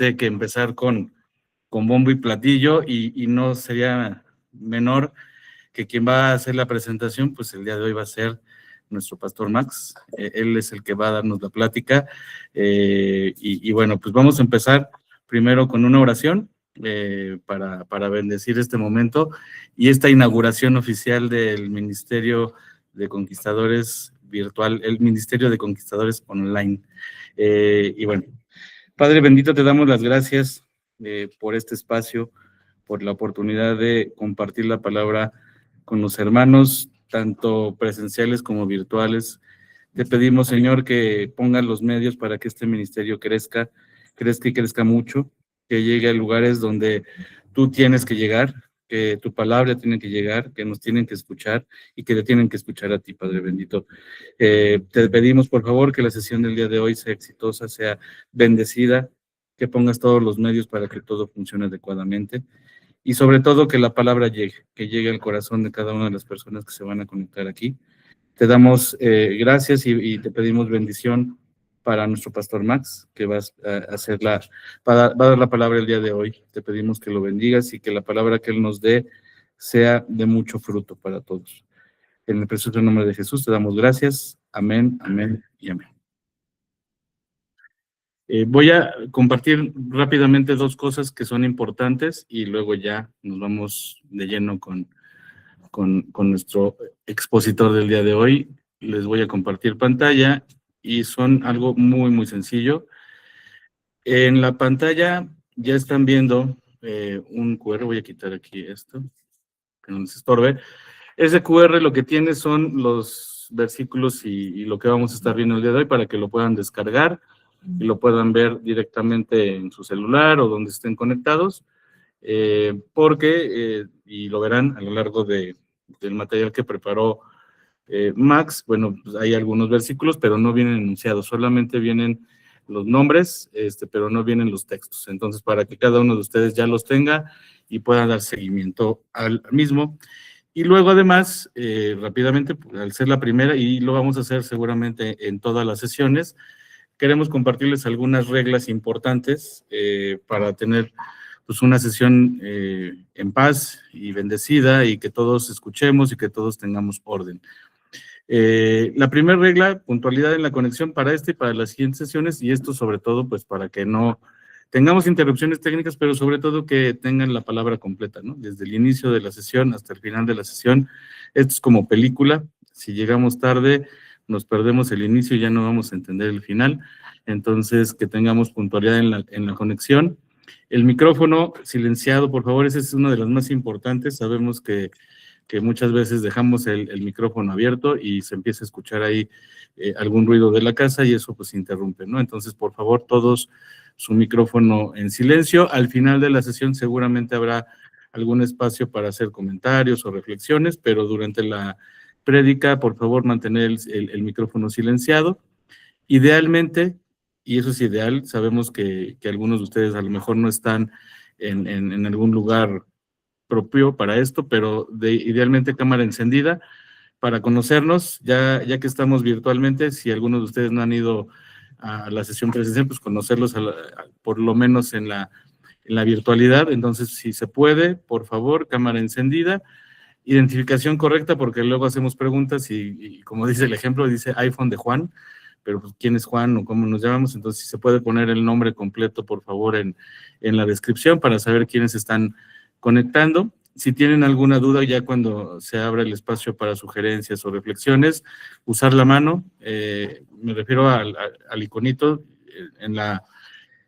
obviamente que empezar con bombo y platillo, y no sería menor que quien va a hacer la presentación, pues el día de hoy va a ser nuestro pastor Max. Él es el que va a darnos la plática. Y bueno, pues vamos a empezar primero con una oración para bendecir este momento y esta inauguración oficial del Ministerio de Conquistadores Virtual, el Ministerio de Conquistadores Online. Y bueno, Padre bendito, te damos las gracias por este espacio, por la oportunidad de compartir la palabra con los hermanos, tanto presenciales como virtuales. Te pedimos, Señor, que pongas los medios para que este ministerio crezca y crezca mucho, que llegue a lugares donde tú tienes que llegar, que tu palabra tiene que llegar, que nos tienen que escuchar y que te tienen que escuchar a ti, Padre bendito. Te pedimos, por favor, que la sesión del día de hoy sea exitosa, sea bendecida, que pongas todos los medios para que todo funcione adecuadamente y sobre todo que la palabra llegue, que llegue al corazón de cada una de las personas que se van a conectar aquí. Te damos gracias y te pedimos bendición para nuestro pastor Max, que va a va a dar la palabra el día de hoy. Te pedimos que lo bendigas y que la palabra que él nos dé sea de mucho fruto para todos. En el precioso nombre de Jesús te damos gracias. Amén, amén y amén. Voy a compartir rápidamente dos cosas que son importantes y luego ya nos vamos de lleno con nuestro expositor del día de hoy. Les voy a compartir pantalla y son algo muy, muy sencillo. En la pantalla ya están viendo un QR, voy a quitar aquí esto, que no les estorbe. Ese QR lo que tiene son los versículos y lo que vamos a estar viendo el día de hoy para que lo puedan descargar y lo puedan ver directamente en su celular o donde estén conectados, y lo verán a lo largo del material que preparó Max. Bueno, pues hay algunos versículos, pero no vienen enunciados, solamente vienen los nombres, pero no vienen los textos. Entonces, para que cada uno de ustedes ya los tenga y puedan dar seguimiento al mismo. Y luego, además, rápidamente, al ser la primera, y lo vamos a hacer seguramente en todas las sesiones, queremos compartirles algunas reglas importantes para tener pues, una sesión en paz y bendecida y que todos escuchemos y que todos tengamos orden. La primera regla, puntualidad en la conexión para y para las siguientes sesiones, y esto sobre todo pues para que no tengamos interrupciones técnicas, pero sobre todo que tengan la palabra completa, ¿no? Desde el inicio de la sesión hasta el final de la sesión. Esto es como película, si llegamos tarde nos perdemos el inicio y ya no vamos a entender el final, entonces que tengamos puntualidad en la conexión. El micrófono silenciado, por favor, esa es una de las más importantes. Sabemos que muchas veces dejamos el micrófono abierto y se empieza a escuchar ahí algún ruido de la casa y eso pues interrumpe, ¿no? Entonces, por favor, todos su micrófono en silencio. Al final de la sesión seguramente habrá algún espacio para hacer comentarios o reflexiones, pero durante la prédica, por favor, mantener el micrófono silenciado. Idealmente, y eso es ideal, sabemos que algunos de ustedes a lo mejor no están en algún lugar propio para esto, pero idealmente cámara encendida para conocernos, ya que estamos virtualmente. Si algunos de ustedes no han ido a la sesión presencial, pues conocerlos por lo menos en la virtualidad. Entonces, si se puede, por favor, cámara encendida, identificación correcta, porque luego hacemos preguntas y como dice el ejemplo, dice iPhone de Juan, pero pues, ¿quién es Juan o cómo nos llamamos? Entonces, si se puede poner el nombre completo, por favor, en la descripción para saber quiénes están conectando. Si tienen alguna duda, ya cuando se abra el espacio para sugerencias o reflexiones, usar la mano, me refiero al iconito.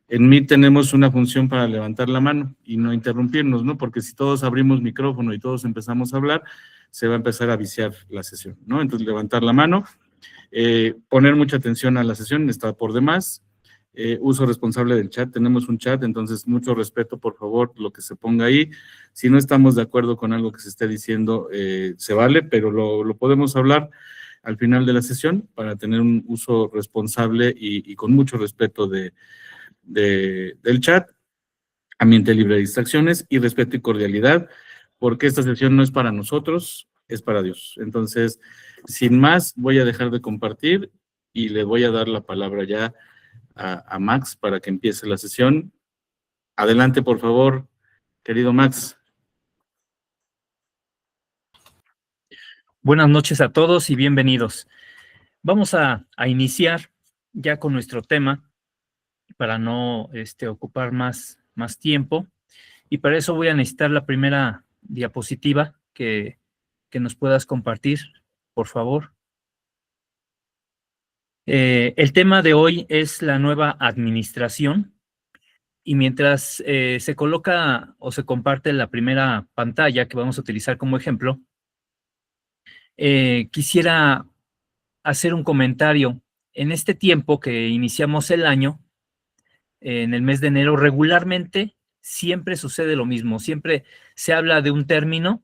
En Meet tenemos una función para levantar la mano y no interrumpirnos, ¿no? Porque si todos abrimos micrófono y todos empezamos a hablar, se va a empezar a viciar la sesión, ¿no? Entonces, levantar la mano, poner mucha atención a la sesión, está por demás. Uso responsable del chat, tenemos un chat, entonces mucho respeto, por favor, lo que se ponga ahí. Si no estamos de acuerdo con algo que se esté diciendo, se vale, pero lo podemos hablar al final de la sesión para tener un uso responsable y con mucho respeto del chat, ambiente libre de distracciones y respeto y cordialidad, porque esta sesión no es para nosotros, es para Dios. Entonces, sin más, voy a dejar de compartir y le voy a dar la palabra ya a Max para que empiece la sesión. Adelante, por favor, querido Max. Buenas noches a todos y bienvenidos. Vamos a iniciar ya con nuestro tema para no ocupar más tiempo. Y para eso voy a necesitar la primera diapositiva que nos puedas compartir, por favor. El tema de hoy es la nueva administración. Y mientras se coloca o se comparte la primera pantalla que vamos a utilizar como ejemplo, quisiera hacer un comentario. En este tiempo que iniciamos el año, en el mes de enero, regularmente siempre sucede lo mismo. Siempre se habla de un término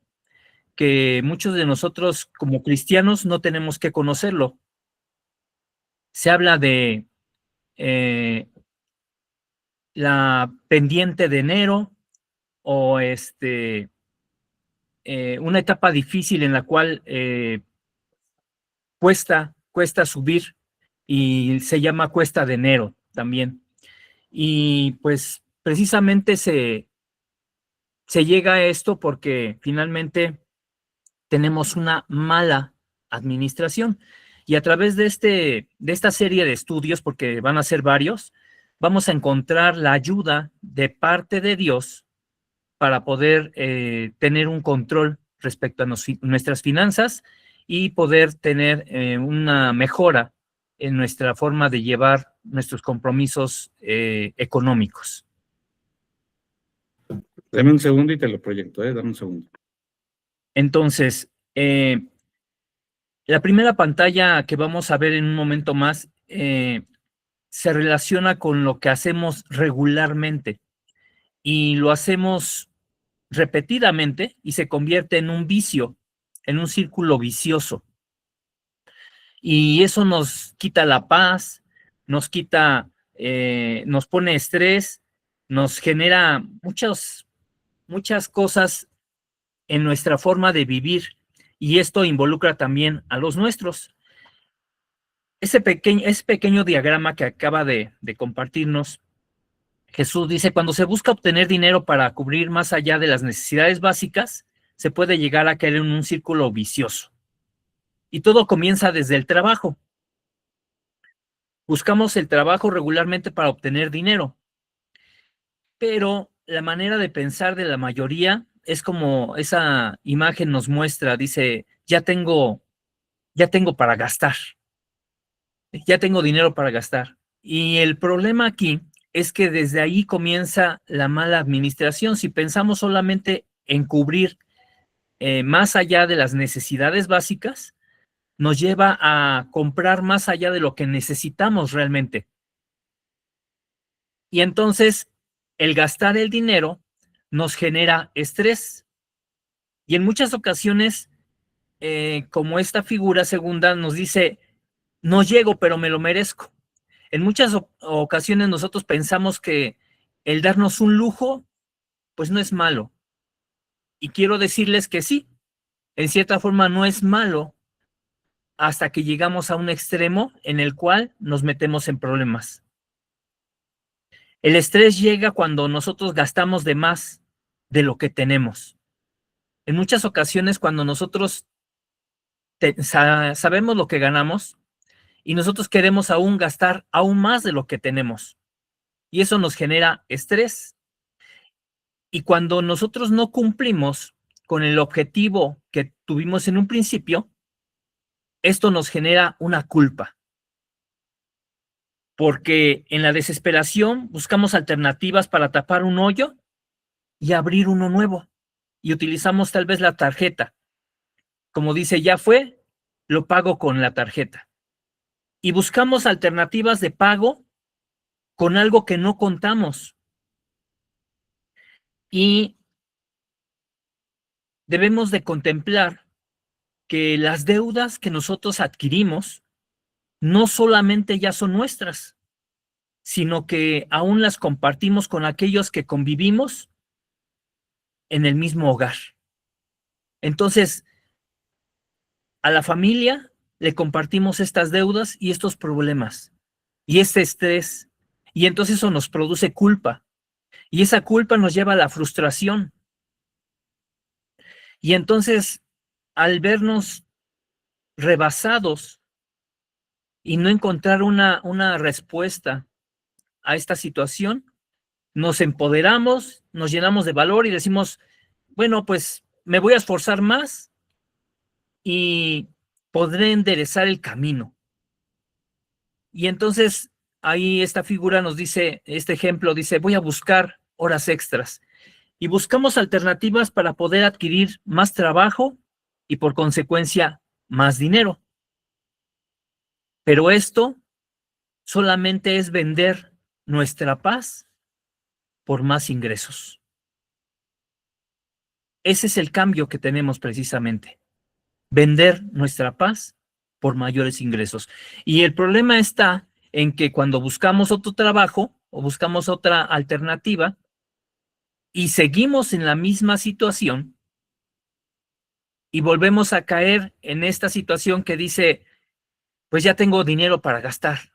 que muchos de nosotros como cristianos no tenemos que conocerlo. Se habla de la pendiente de enero o una etapa difícil en la cual cuesta subir y se llama cuesta de enero también. Y pues precisamente se llega a esto porque finalmente tenemos una mala administración. Y a través de esta serie de estudios, porque van a ser varios, vamos a encontrar la ayuda de parte de Dios para poder tener un control respecto a nuestras finanzas y poder tener una mejora en nuestra forma de llevar nuestros compromisos económicos. Dame un segundo y te lo proyecto, dame un segundo. Entonces, la primera pantalla que vamos a ver en un momento más se relaciona con lo que hacemos regularmente y lo hacemos repetidamente y se convierte en un vicio, en un círculo vicioso. Y eso nos quita la paz, nos pone estrés, nos genera muchas cosas en nuestra forma de vivir y esto involucra también a los nuestros. Ese pequeño diagrama que acaba de compartirnos, Jesús dice, cuando se busca obtener dinero para cubrir más allá de las necesidades básicas, se puede llegar a caer en un círculo vicioso. Y todo comienza desde el trabajo. Buscamos el trabajo regularmente para obtener dinero, pero la manera de pensar de la mayoría es como esa imagen nos muestra, dice, ya tengo para gastar, ya tengo dinero para gastar. Y el problema aquí es que desde ahí comienza la mala administración. Si pensamos solamente en cubrir más allá de las necesidades básicas, nos lleva a comprar más allá de lo que necesitamos realmente. Y entonces el gastar el dinero nos genera estrés. Y en muchas ocasiones, como esta figura segunda nos dice, no llego, pero me lo merezco. En muchas ocasiones nosotros pensamos que el darnos un lujo, pues no es malo. Y quiero decirles que sí, en cierta forma no es malo hasta que llegamos a un extremo en el cual nos metemos en problemas. El estrés llega cuando nosotros gastamos de más de lo que tenemos. En muchas ocasiones cuando nosotros sabemos lo que ganamos y nosotros queremos aún gastar aún más de lo que tenemos. Y eso nos genera estrés. Y cuando nosotros no cumplimos con el objetivo que tuvimos en un principio, esto nos genera una culpa. Porque en la desesperación buscamos alternativas para tapar un hoyo y abrir uno nuevo. Y utilizamos tal vez la tarjeta. Como dice, ya fue, lo pago con la tarjeta. Y buscamos alternativas de pago con algo que no contamos. Y debemos de contemplar que las deudas que nosotros adquirimos no solamente ya son nuestras, sino que aún las compartimos con aquellos que convivimos en el mismo hogar. Entonces, a la familia le compartimos estas deudas y estos problemas y este estrés, y entonces eso nos produce culpa. Y esa culpa nos lleva a la frustración. Y entonces, al vernos rebasados y no encontrar una respuesta a esta situación, nos empoderamos, nos llenamos de valor y decimos, bueno, pues me voy a esforzar más y podré enderezar el camino. Y entonces ahí esta figura nos dice, este ejemplo dice, voy a buscar horas extras. Y buscamos alternativas para poder adquirir más trabajo y por consecuencia más dinero. Pero esto solamente es vender nuestra paz por más ingresos. Ese es el cambio que tenemos precisamente. Vender nuestra paz por mayores ingresos. Y el problema está en que cuando buscamos otro trabajo o buscamos otra alternativa y seguimos en la misma situación y volvemos a caer en esta situación que dice, pues ya tengo dinero para gastar.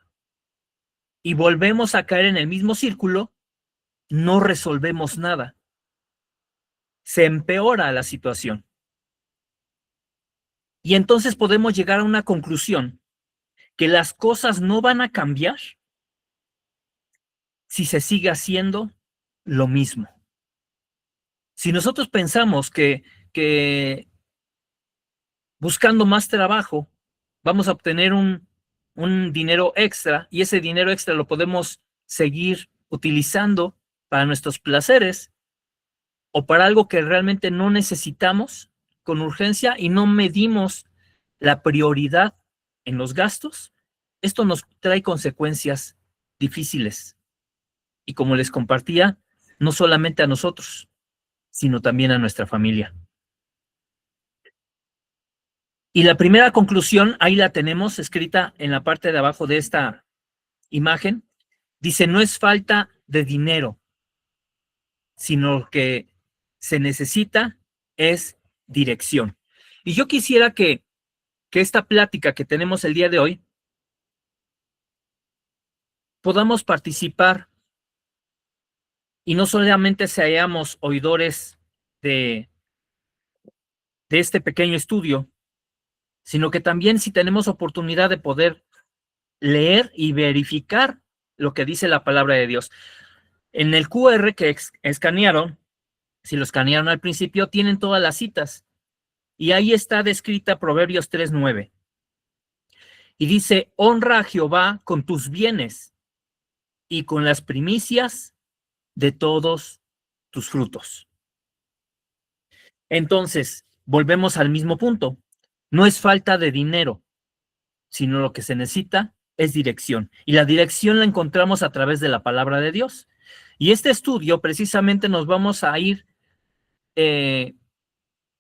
Y volvemos a caer en el mismo círculo, no resolvemos nada. Se empeora la situación. Y entonces podemos llegar a una conclusión, que las cosas no van a cambiar si se sigue haciendo lo mismo. Si nosotros pensamos que buscando más trabajo vamos a obtener un dinero extra y ese dinero extra lo podemos seguir utilizando para nuestros placeres o para algo que realmente no necesitamos con urgencia y no medimos la prioridad en los gastos, esto nos trae consecuencias difíciles. Y como les compartía, no solamente a nosotros, sino también a nuestra familia. Y la primera conclusión, ahí la tenemos escrita en la parte de abajo de esta imagen. Dice, no es falta de dinero, sino que se necesita es dirección. Y yo quisiera que esta plática que tenemos el día de hoy podamos participar y no solamente seamos oidores de este pequeño estudio, sino que también si tenemos oportunidad de poder leer y verificar lo que dice la palabra de Dios. En el QR que escanearon, si lo escanearon al principio, tienen todas las citas. Y ahí está descrita Proverbios 3:9. Y dice, honra a Jehová con tus bienes y con las primicias de todos tus frutos. Entonces, volvemos al mismo punto. No es falta de dinero, sino lo que se necesita es dirección. Y la dirección la encontramos a través de la palabra de Dios. Y este estudio precisamente nos vamos a ir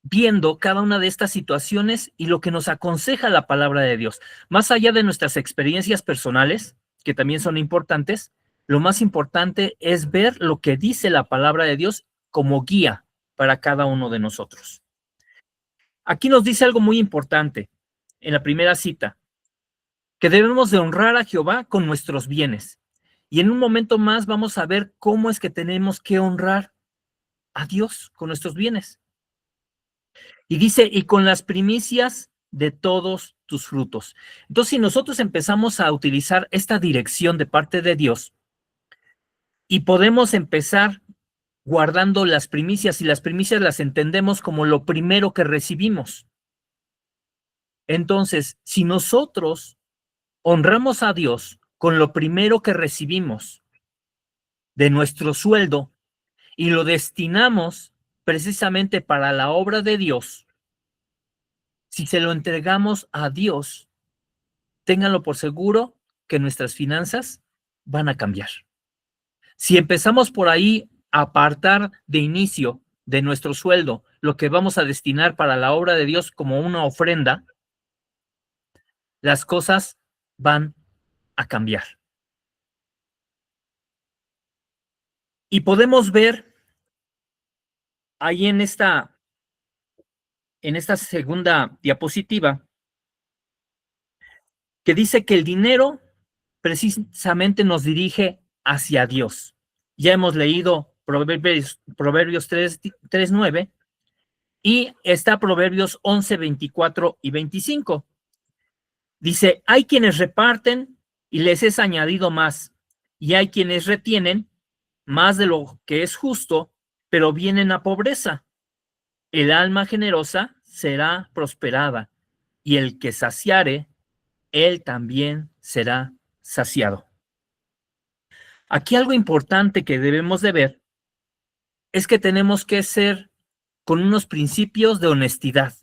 viendo cada una de estas situaciones y lo que nos aconseja la palabra de Dios. Más allá de nuestras experiencias personales, que también son importantes, lo más importante es ver lo que dice la palabra de Dios como guía para cada uno de nosotros. Aquí nos dice algo muy importante en la primera cita, que debemos de honrar a Jehová con nuestros bienes. Y en un momento más vamos a ver cómo es que tenemos que honrar a Dios con nuestros bienes. Y dice, y con las primicias de todos tus frutos. Entonces, si nosotros empezamos a utilizar esta dirección de parte de Dios y podemos empezar guardando las primicias, y las primicias las entendemos como lo primero que recibimos. Entonces, si nosotros honramos a Dios con lo primero que recibimos de nuestro sueldo y lo destinamos precisamente para la obra de Dios, si se lo entregamos a Dios, ténganlo por seguro que nuestras finanzas van a cambiar. Si empezamos por ahí a apartar de inicio de nuestro sueldo lo que vamos a destinar para la obra de Dios como una ofrenda, las cosas van a cambiar. Y podemos ver ahí en esta segunda diapositiva que dice que el dinero precisamente nos dirige hacia Dios. Ya hemos leído Proverbios 3:9, y está Proverbios 11:24 y 25. Dice, hay quienes reparten y les es añadido más, y hay quienes retienen más de lo que es justo, pero vienen a pobreza. El alma generosa será prosperada, y el que saciare, él también será saciado. Aquí algo importante que debemos de ver es que tenemos que ser con unos principios de honestidad.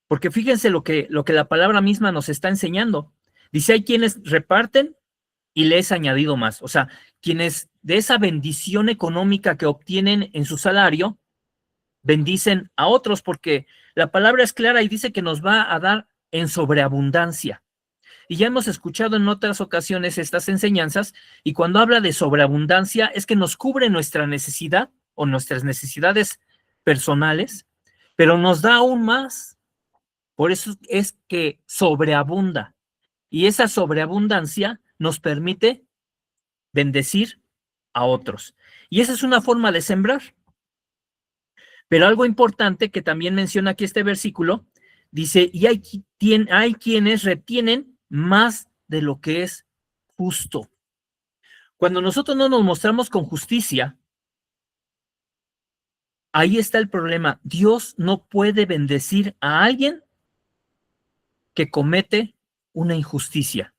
Porque fíjense lo que la palabra misma nos está enseñando. Dice, hay quienes reparten y les es añadido más. O sea, quienes de esa bendición económica que obtienen en su salario, bendicen a otros, porque la palabra es clara y dice que nos va a dar en sobreabundancia. Y ya hemos escuchado en otras ocasiones estas enseñanzas, y cuando habla de sobreabundancia es que nos cubre nuestra necesidad o nuestras necesidades personales, pero nos da aún más. Por eso es que sobreabunda. Y esa sobreabundancia nos permite bendecir a otros. Y esa es una forma de sembrar. Pero algo importante que también menciona aquí este versículo, dice, y hay quienes retienen más de lo que es justo. Cuando nosotros no nos mostramos con justicia, ahí está el problema. Dios no puede bendecir a alguien que comete una injusticia.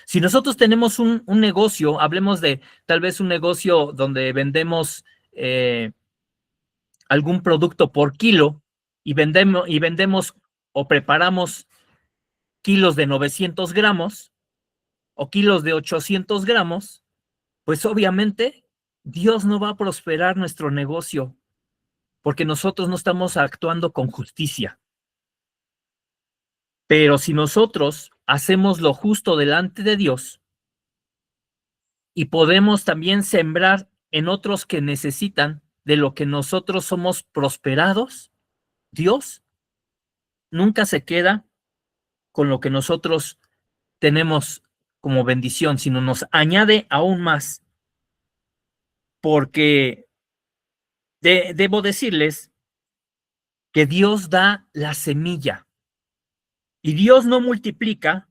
Si nosotros tenemos un negocio, hablemos de tal vez un negocio donde vendemos algún producto por kilo y vendemos o preparamos kilos de 900 gramos o kilos de 800 gramos, pues obviamente Dios no va a prosperar nuestro negocio porque nosotros no estamos actuando con justicia. Pero si nosotros hacemos lo justo delante de Dios y podemos también sembrar en otros que necesitan de lo que nosotros somos prosperados, Dios nunca se queda con lo que nosotros tenemos como bendición, sino nos añade aún más. Porque debo decirles que Dios da la semilla y Dios no multiplica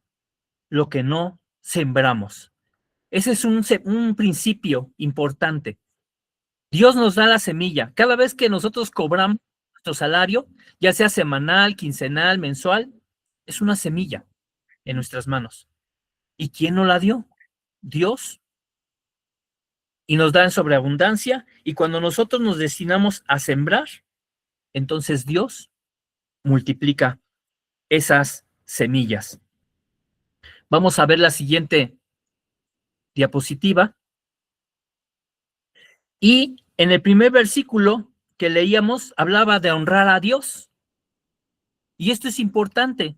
lo que no sembramos. Ese es un principio importante. Dios nos da la semilla. Cada vez que nosotros cobramos nuestro salario, ya sea semanal, quincenal, mensual, es una semilla en nuestras manos. ¿Y quién nos la dio? Dios. Y nos da en sobreabundancia. Y cuando nosotros nos destinamos a sembrar, entonces Dios multiplica esas semillas. Vamos a ver la siguiente diapositiva. Y en el primer versículo que leíamos, hablaba de honrar a Dios. Y esto es importante.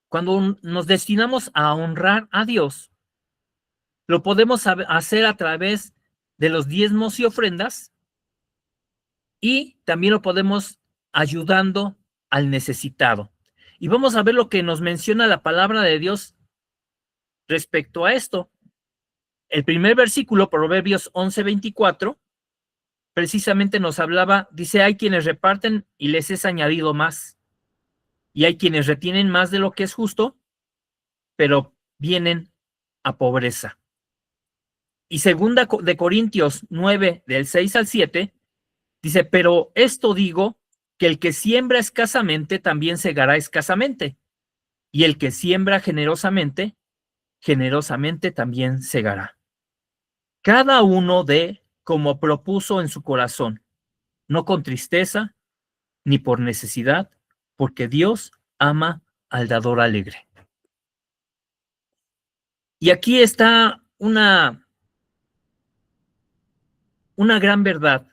Cuando nos destinamos a honrar a Dios, lo podemos hacer a través de los diezmos y ofrendas, y también lo podemos ayudando al necesitado. Y vamos a ver lo que nos menciona la palabra de Dios respecto a esto. El primer versículo, Proverbios 11:24, precisamente nos hablaba, dice, hay quienes reparten y les es añadido más, y hay quienes retienen más de lo que es justo, pero vienen a pobreza. Y segunda de Corintios 9, del 6 al 7, dice, pero esto digo, que el que siembra escasamente también segará escasamente, y el que siembra generosamente, generosamente también segará. Cada uno dé como propuso en su corazón, no con tristeza ni por necesidad, porque Dios ama al dador alegre. Y aquí está una gran verdad,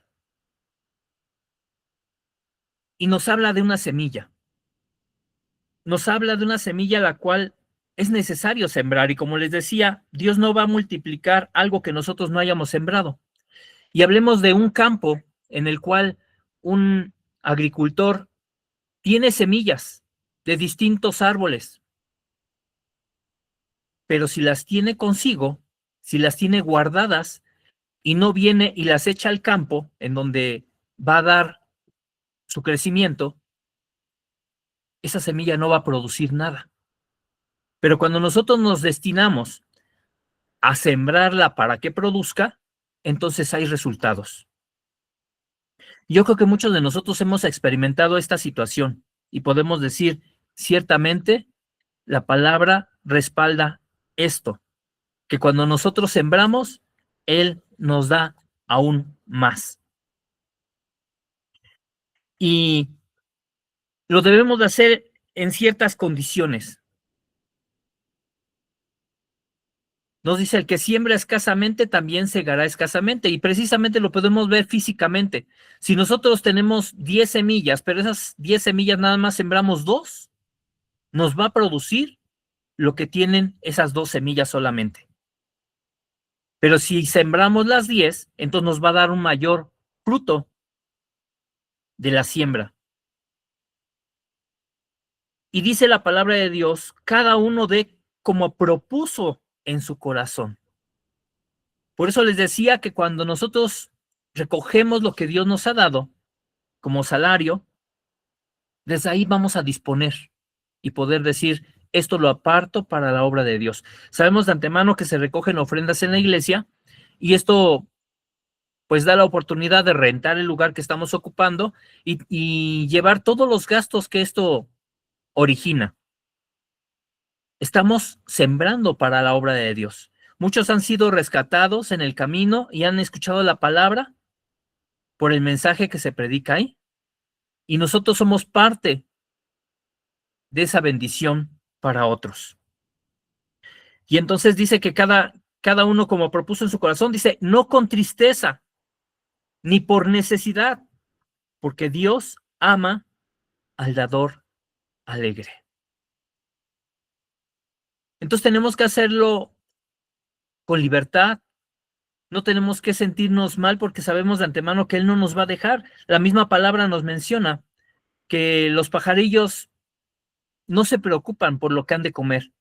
y nos habla de una semilla. Nos habla de una semilla la cual es necesario sembrar, y como les decía, Dios no va a multiplicar algo que nosotros no hayamos sembrado. Y hablemos de un campo en el cual un agricultor tiene semillas de distintos árboles, pero si las tiene consigo, si las tiene guardadas, y no viene y las echa al campo, en donde va a dar su crecimiento, esa semilla no va a producir nada. Pero cuando nosotros nos destinamos a sembrarla para que produzca, entonces hay resultados. Yo creo que muchos de nosotros hemos experimentado esta situación y podemos decir, ciertamente, la palabra respalda esto, que cuando nosotros sembramos, Él nos da aún más. Y lo debemos de hacer en ciertas condiciones. Nos dice, el que siembra escasamente también segará escasamente, y precisamente lo podemos ver físicamente. Si nosotros tenemos 10 semillas, pero esas 10 semillas nada más sembramos 2, nos va a producir lo que tienen esas 2 semillas solamente. Pero si sembramos las 10, entonces nos va a dar un mayor fruto de la siembra. Y dice la palabra de Dios, cada uno dé como propuso en su corazón. Por eso les decía que cuando nosotros recogemos lo que Dios nos ha dado como salario, desde ahí vamos a disponer y poder decir, esto lo aparto para la obra de Dios. Sabemos de antemano que se recogen ofrendas en la iglesia y esto pues da la oportunidad de rentar el lugar que estamos ocupando y llevar todos los gastos que esto origina. Estamos sembrando para la obra de Dios. Muchos han sido rescatados en el camino y han escuchado la palabra por el mensaje que se predica ahí. Y nosotros somos parte de esa bendición para otros. Y entonces dice que cada uno, como propuso en su corazón, dice, no con tristeza, ni por necesidad, porque Dios ama al dador alegre. Entonces tenemos que hacerlo con libertad. No tenemos que sentirnos mal porque sabemos de antemano que Él no nos va a dejar. La misma palabra nos menciona que los pajarillos no se preocupan por lo que han de comer.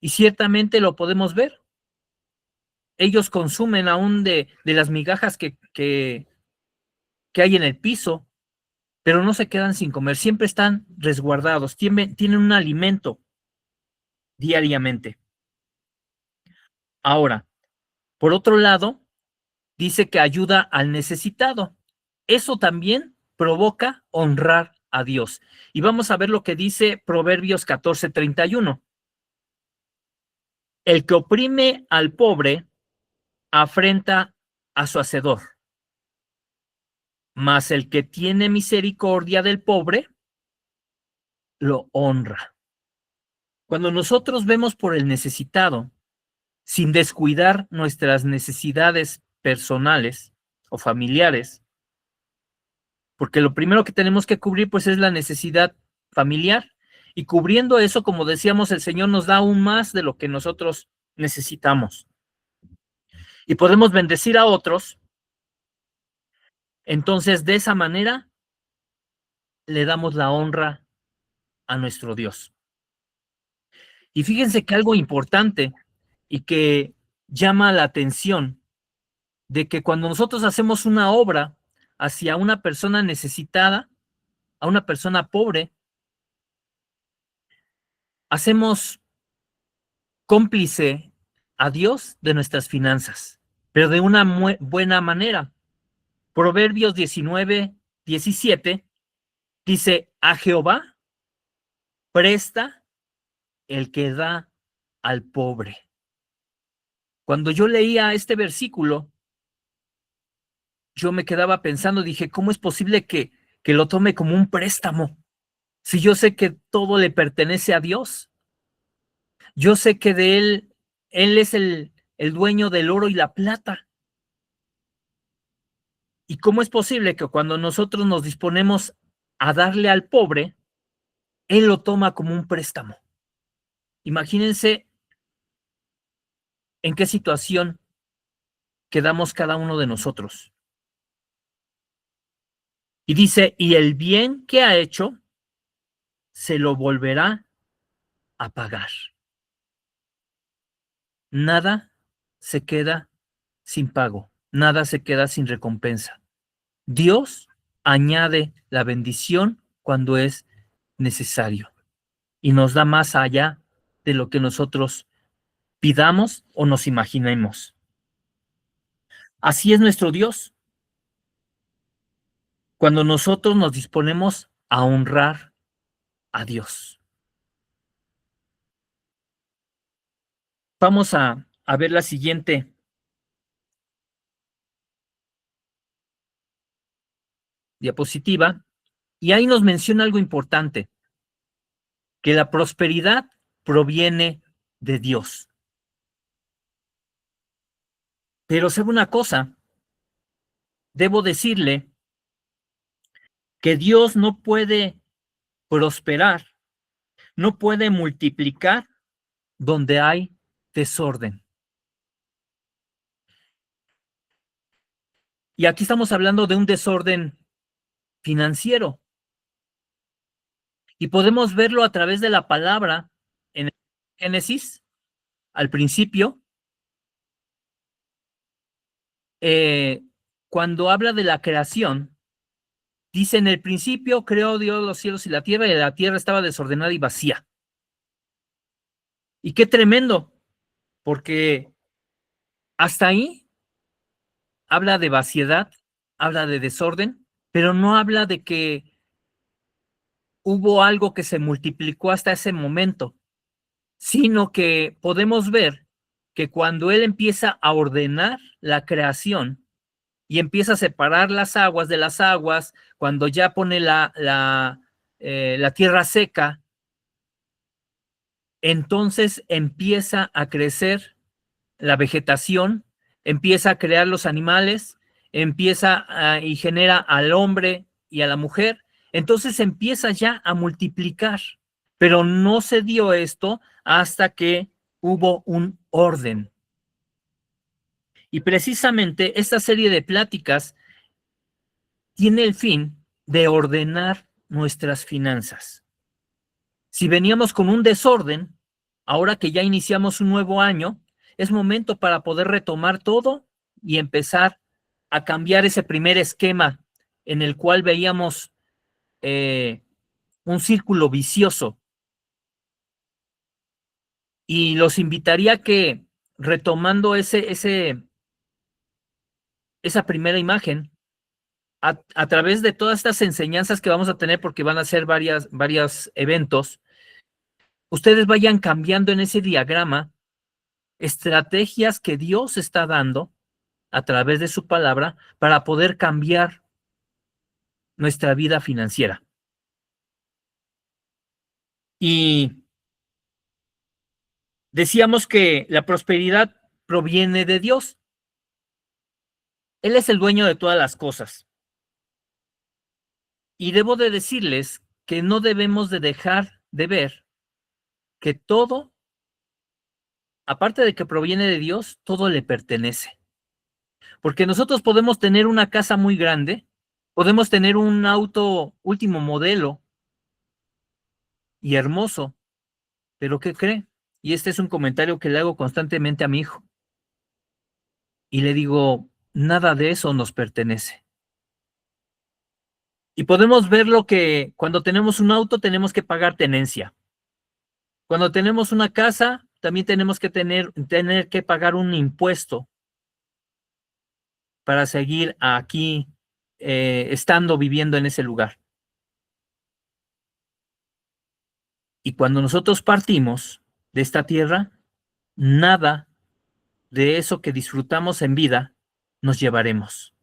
Y ciertamente lo podemos ver. Ellos consumen aún de las migajas que hay en el piso, pero no se quedan sin comer. Siempre están resguardados, tienen un alimento diariamente. Ahora, por otro lado, dice que ayuda al necesitado. Eso también provoca honrar a Dios. Y vamos a ver lo que dice Proverbios 14:31. El que oprime al pobre afrenta a su hacedor, mas el que tiene misericordia del pobre lo honra. Cuando nosotros vemos por el necesitado, sin descuidar nuestras necesidades personales o familiares, porque lo primero que tenemos que cubrir pues es la necesidad familiar, y cubriendo eso, como decíamos, el Señor nos da aún más de lo que nosotros necesitamos. Y podemos bendecir a otros, entonces de esa manera le damos la honra a nuestro Dios. Y fíjense que algo importante y que llama la atención, de que cuando nosotros hacemos una obra hacia una persona necesitada, a una persona pobre, hacemos cómplice a Dios de nuestras finanzas, pero de una buena manera. Proverbios 19:17 dice, a Jehová presta el que da al pobre. Cuando yo leía este versículo, yo me quedaba pensando, dije, ¿cómo es posible que lo tome como un préstamo? Si yo sé que todo le pertenece a Dios, yo sé que de Él es el dueño del oro y la plata. ¿Y cómo es posible que cuando nosotros nos disponemos a darle al pobre, Él lo toma como un préstamo? Imagínense en qué situación quedamos cada uno de nosotros. Y dice, y el bien que ha hecho, se lo volverá a pagar. Nada se queda sin pago, nada se queda sin recompensa. Dios añade la bendición cuando es necesario y nos da más allá de lo que nosotros pidamos o nos imaginemos. Así es nuestro Dios. Cuando nosotros nos disponemos a honrar a Dios. Vamos a ver la siguiente diapositiva, y ahí nos menciona algo importante, que la prosperidad proviene de Dios. Pero sabe una cosa, debo decirle que Dios no puede prosperar, no puede multiplicar donde hay desorden. Y aquí estamos hablando de un desorden financiero. Y podemos verlo a través de la palabra en Génesis, al principio, cuando habla de la creación, dice: en el principio creó Dios los cielos y la tierra estaba desordenada y vacía. Y qué tremendo, porque hasta ahí habla de vaciedad, habla de desorden, pero no habla de que hubo algo que se multiplicó hasta ese momento, sino que podemos ver que cuando Él empieza a ordenar la creación y empieza a separar las aguas de las aguas, cuando ya pone la tierra seca, entonces empieza a crecer la vegetación, empieza a crear los animales, y genera al hombre y a la mujer, entonces empieza ya a multiplicar, pero no se dio esto hasta que hubo un orden. Y precisamente esta serie de pláticas tiene el fin de ordenar nuestras finanzas. Si veníamos con un desorden, ahora que ya iniciamos un nuevo año, es momento para poder retomar todo y empezar a cambiar ese primer esquema en el cual veíamos un círculo vicioso. Y los invitaría a que, retomando esa primera imagen, a través de todas estas enseñanzas que vamos a tener, porque van a ser varios eventos, ustedes vayan cambiando en ese diagrama estrategias que Dios está dando a través de su palabra para poder cambiar nuestra vida financiera. Y decíamos que la prosperidad proviene de Dios. Él es el dueño de todas las cosas. Y debo de decirles que no debemos de dejar de ver que todo, aparte de que proviene de Dios, todo le pertenece. Porque nosotros podemos tener una casa muy grande, podemos tener un auto último modelo y hermoso, pero ¿qué cree? Y este es un comentario que le hago constantemente a mi hijo. Y le digo, nada de eso nos pertenece. Y podemos ver lo que cuando tenemos un auto tenemos que pagar tenencia. Cuando tenemos una casa, también tenemos que tener que pagar un impuesto para seguir aquí viviendo en ese lugar. Y cuando nosotros partimos de esta tierra, nada de eso que disfrutamos en vida nos llevaremos.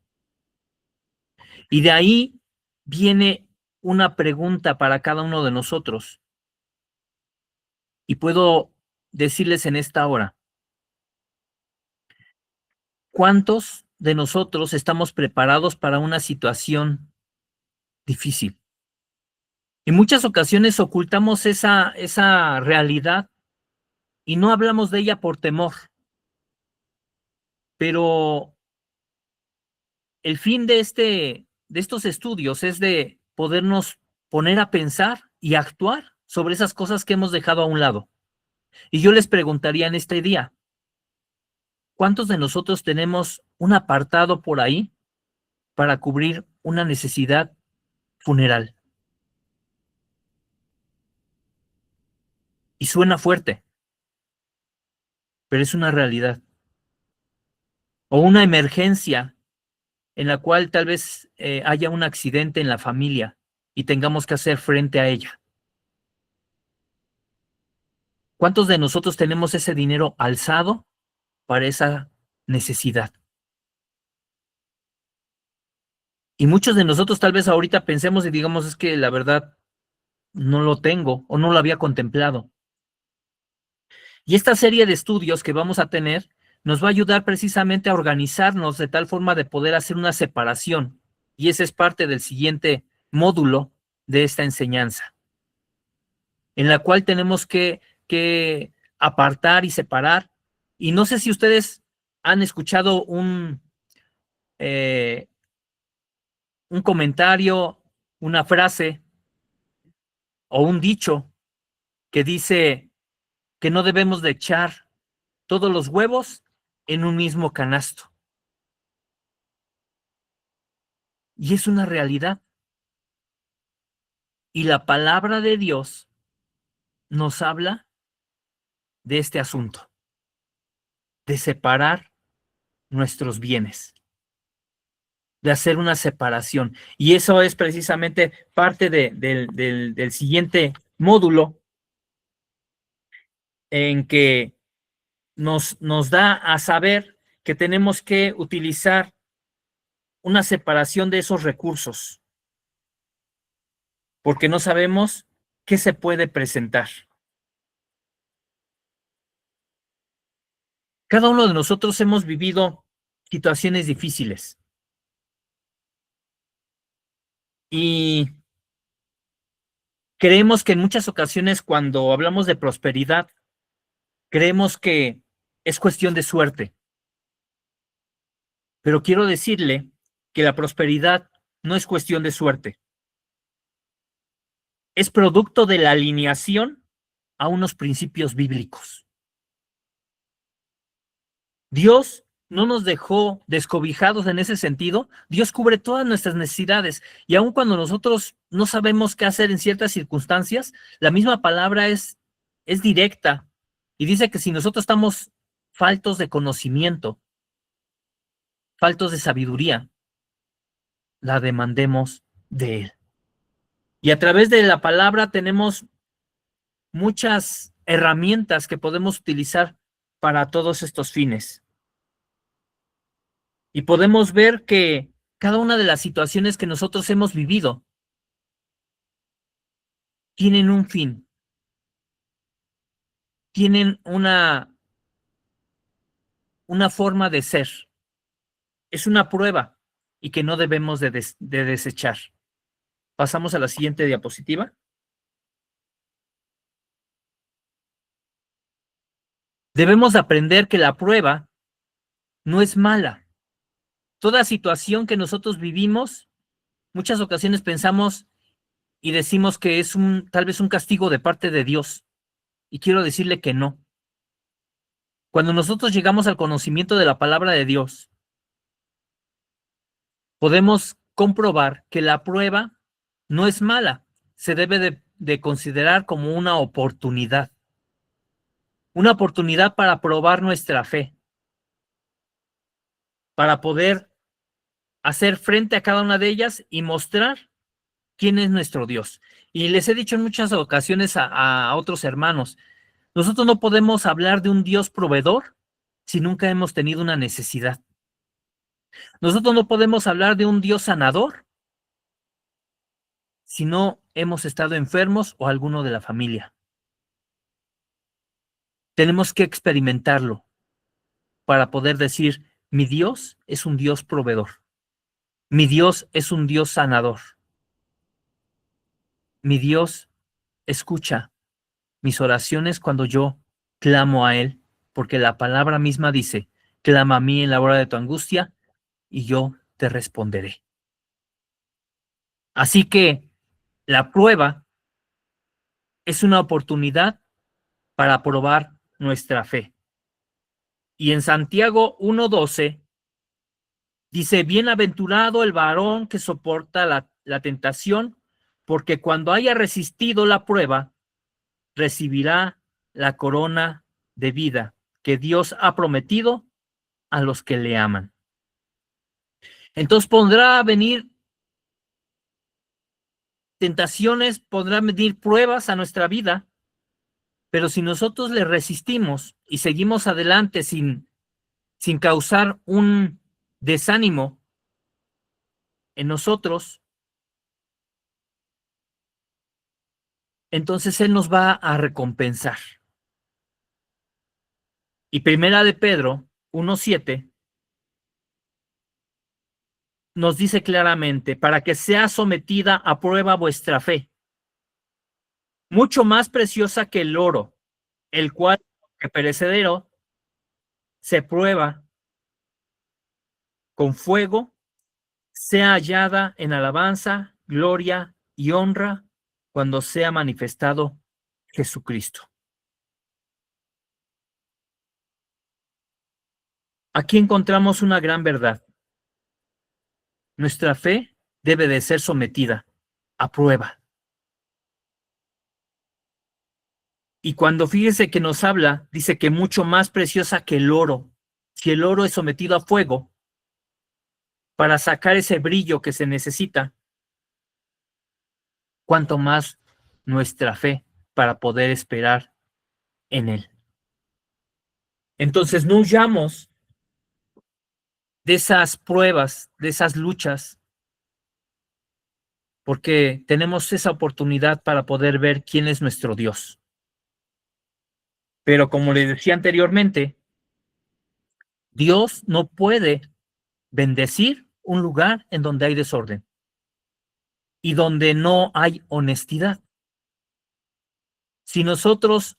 Y de ahí viene una pregunta para cada uno de nosotros. Y puedo decirles en esta hora, ¿cuántos de nosotros estamos preparados para una situación difícil? En muchas ocasiones ocultamos esa realidad y no hablamos de ella por temor. Pero el fin de estos estudios es de podernos poner a pensar y actuar sobre esas cosas que hemos dejado a un lado. Y yo les preguntaría en este día, ¿cuántos de nosotros tenemos un apartado por ahí para cubrir una necesidad funeral. Y suena fuerte, pero es una realidad. O una emergencia en la cual tal vez haya un accidente en la familia y tengamos que hacer frente a ella. ¿Cuántos de nosotros tenemos ese dinero alzado para esa necesidad? Y muchos de nosotros tal vez ahorita pensemos y digamos, es que la verdad no lo tengo o no lo había contemplado. Y esta serie de estudios que vamos a tener nos va a ayudar precisamente a organizarnos de tal forma de poder hacer una separación. Y ese es parte del siguiente módulo de esta enseñanza, en la cual tenemos que apartar y separar. Y no sé si ustedes han escuchado un comentario, una frase o un dicho que dice que no debemos de echar todos los huevos en un mismo canasto. Y es una realidad. Y la palabra de Dios nos habla de este asunto, de separar nuestros bienes, de hacer una separación. Y eso es precisamente parte del siguiente módulo, en que nos da a saber que tenemos que utilizar una separación de esos recursos, porque no sabemos qué se puede presentar. Cada uno de nosotros hemos vivido situaciones difíciles. Y creemos que en muchas ocasiones cuando hablamos de prosperidad, creemos que es cuestión de suerte. Pero quiero decirle que la prosperidad no es cuestión de suerte. Es producto de la alineación a unos principios bíblicos. Dios no nos dejó descobijados en ese sentido. Dios cubre todas nuestras necesidades. Y aun cuando nosotros no sabemos qué hacer en ciertas circunstancias, la misma palabra es directa. Y dice que si nosotros estamos faltos de conocimiento, faltos de sabiduría, la demandemos de Él. Y a través de la palabra tenemos muchas herramientas que podemos utilizar para todos estos fines. Y podemos ver que cada una de las situaciones que nosotros hemos vivido tienen un fin, tienen una forma de ser. Es una prueba y que no debemos de desechar. Pasamos a la siguiente diapositiva. Debemos aprender que la prueba no es mala. Toda situación que nosotros vivimos, muchas ocasiones pensamos y decimos que es tal vez un castigo de parte de Dios. Y quiero decirle que no. Cuando nosotros llegamos al conocimiento de la palabra de Dios, podemos comprobar que la prueba no es mala. Se debe de considerar como una oportunidad para probar nuestra fe, para poder hacer frente a cada una de ellas y mostrar quién es nuestro Dios. Y les he dicho en muchas ocasiones a otros hermanos, nosotros no podemos hablar de un Dios proveedor si nunca hemos tenido una necesidad. Nosotros no podemos hablar de un Dios sanador si no hemos estado enfermos o alguno de la familia. Tenemos que experimentarlo para poder decir, mi Dios es un Dios proveedor. Mi Dios es un Dios sanador. Mi Dios escucha mis oraciones cuando yo clamo a Él, porque la palabra misma dice, clama a mí en la hora de tu angustia y yo te responderé. Así que la prueba es una oportunidad para probar nuestra fe. Y en Santiago 1:12 Dice, bienaventurado el varón que soporta la tentación, porque cuando haya resistido la prueba, recibirá la corona de vida que Dios ha prometido a los que le aman. Entonces podrá venir tentaciones, podrán venir pruebas a nuestra vida, pero si nosotros le resistimos y seguimos adelante sin causar un desánimo en nosotros, entonces Él nos va a recompensar. Y Primera de Pedro 1:7 nos dice claramente, para que sea sometida a prueba vuestra fe, mucho más preciosa que el oro, el cual, que perecedero, se prueba con fuego, sea hallada en alabanza, gloria y honra cuando sea manifestado Jesucristo. Aquí encontramos una gran verdad. Nuestra fe debe de ser sometida a prueba. Y cuando fíjese que nos habla, dice que mucho más preciosa que el oro. Si el oro es sometido a fuego para sacar ese brillo que se necesita, cuanto más nuestra fe para poder esperar en Él. Entonces no huyamos de esas pruebas, de esas luchas, porque tenemos esa oportunidad para poder ver quién es nuestro Dios. Pero como les decía anteriormente, Dios no puede bendecir un lugar en donde hay desorden y donde no hay honestidad. Si nosotros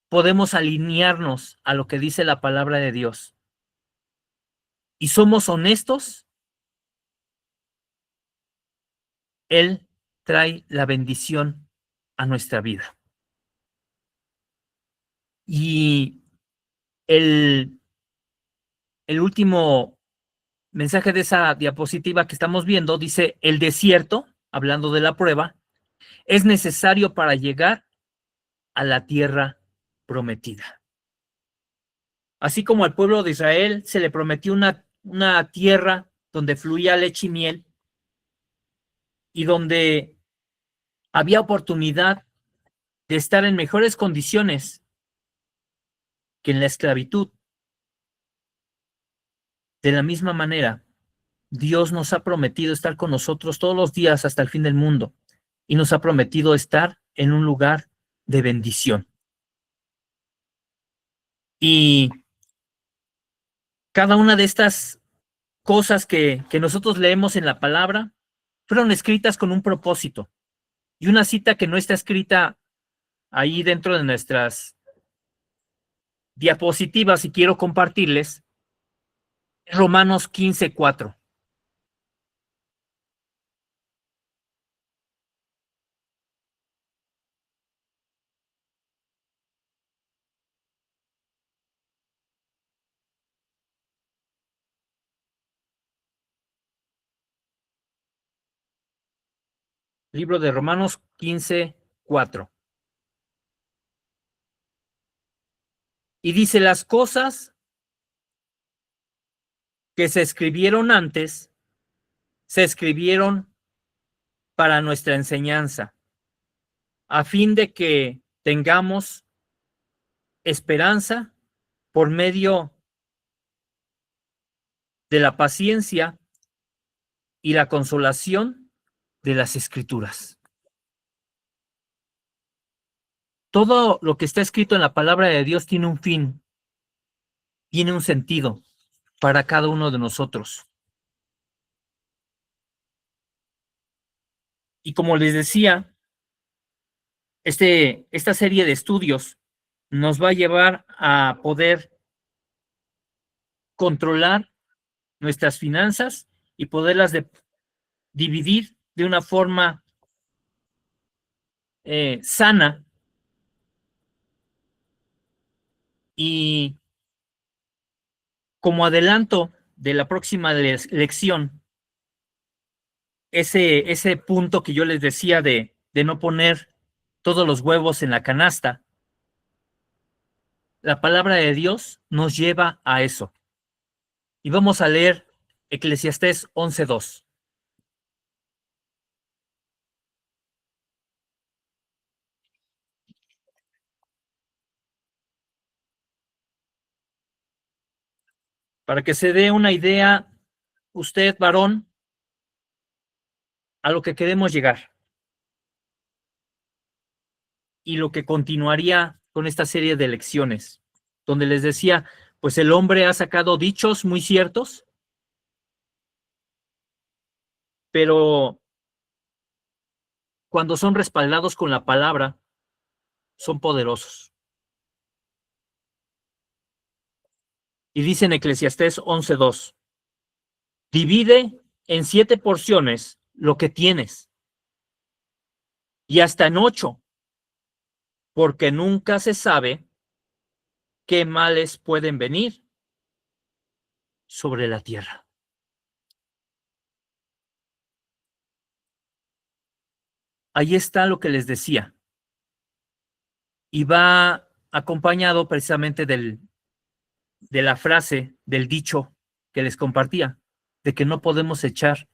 podemos alinearnos a lo que dice la palabra de Dios y somos honestos, Él trae la bendición a nuestra vida. Y el último mensaje de esa diapositiva que estamos viendo dice, el desierto, hablando de la prueba, es necesario para llegar a la tierra prometida. Así como al pueblo de Israel se le prometió una tierra donde fluía leche y miel y donde había oportunidad de estar en mejores condiciones que en la esclavitud. De la misma manera, Dios nos ha prometido estar con nosotros todos los días hasta el fin del mundo y nos ha prometido estar en un lugar de bendición. Y cada una de estas cosas que nosotros leemos en la palabra fueron escritas con un propósito. Y una cita que no está escrita ahí dentro de nuestras diapositivas y quiero compartirles, es Romanos 15:4. Libro de Romanos 15:4. Y dice, las cosas que se escribieron antes, se escribieron para nuestra enseñanza, a fin de que tengamos esperanza por medio de la paciencia y la consolación de las Escrituras. Todo lo que está escrito en la palabra de Dios tiene un fin, tiene un sentido para cada uno de nosotros. Y como les decía, esta serie de estudios nos va a llevar a poder controlar nuestras finanzas y poderlas dividir de una forma sana y como adelanto de la próxima lección, ese punto que yo les decía de no poner todos los huevos en la canasta, la palabra de Dios nos lleva a eso. Y vamos a leer Eclesiastés 11:2. Para que se dé una idea, usted, varón, a lo que queremos llegar y lo que continuaría con esta serie de lecciones, donde les decía, pues el hombre ha sacado dichos muy ciertos, pero cuando son respaldados con la palabra, son poderosos. Y dice en Eclesiastés 11:2, divide en 7 porciones lo que tienes, y hasta en 8, porque nunca se sabe qué males pueden venir sobre la tierra. Ahí está lo que les decía. Y va acompañado precisamente de la frase, del dicho que les compartía, de que no podemos echar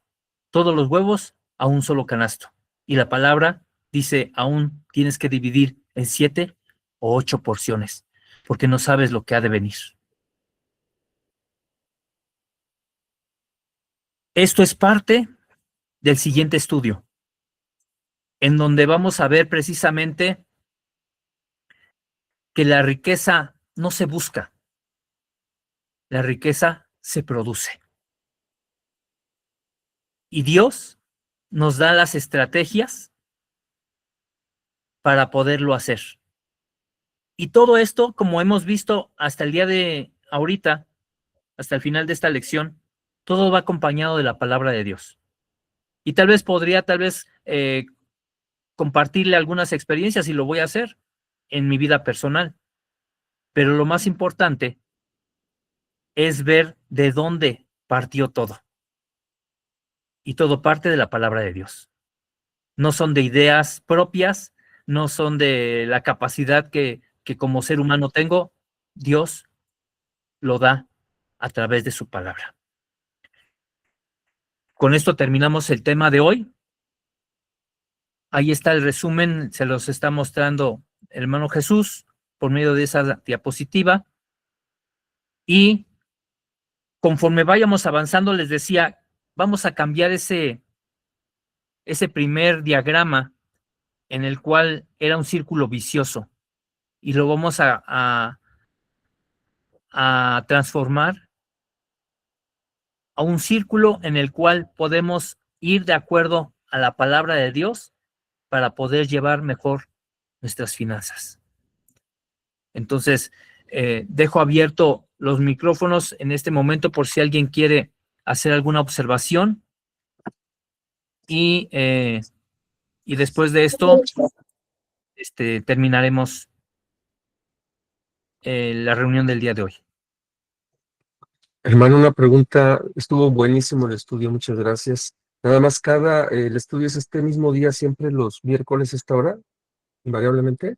todos los huevos a un solo canasto. Y la palabra dice, aún tienes que dividir en 7 o 8 porciones, porque no sabes lo que ha de venir. Esto es parte del siguiente estudio, en donde vamos a ver precisamente que la riqueza no se busca, la riqueza se produce. Y Dios nos da las estrategias para poderlo hacer. Y todo esto, como hemos visto hasta el día de ahorita, hasta el final de esta lección, todo va acompañado de la palabra de Dios. Y tal vez podría, compartirle algunas experiencias y lo voy a hacer en mi vida personal. Pero lo más importante es ver de dónde partió todo. Y todo parte de la palabra de Dios. No son de ideas propias, no son de la capacidad que como ser humano tengo. Dios lo da a través de su palabra. Con esto terminamos el tema de hoy. Ahí está el resumen, se los está mostrando el hermano Jesús por medio de esa diapositiva. Y conforme vayamos avanzando, les decía, vamos a cambiar ese primer diagrama en el cual era un círculo vicioso y lo vamos a transformar a un círculo en el cual podemos ir de acuerdo a la palabra de Dios para poder llevar mejor nuestras finanzas. Entonces, dejo abierto los micrófonos en este momento por si alguien quiere hacer alguna observación y después de esto terminaremos la reunión del día de hoy. Hermano, una pregunta. Estuvo buenísimo el estudio, muchas gracias. Nada más, el estudio es este mismo día, siempre los miércoles a esta hora, invariablemente.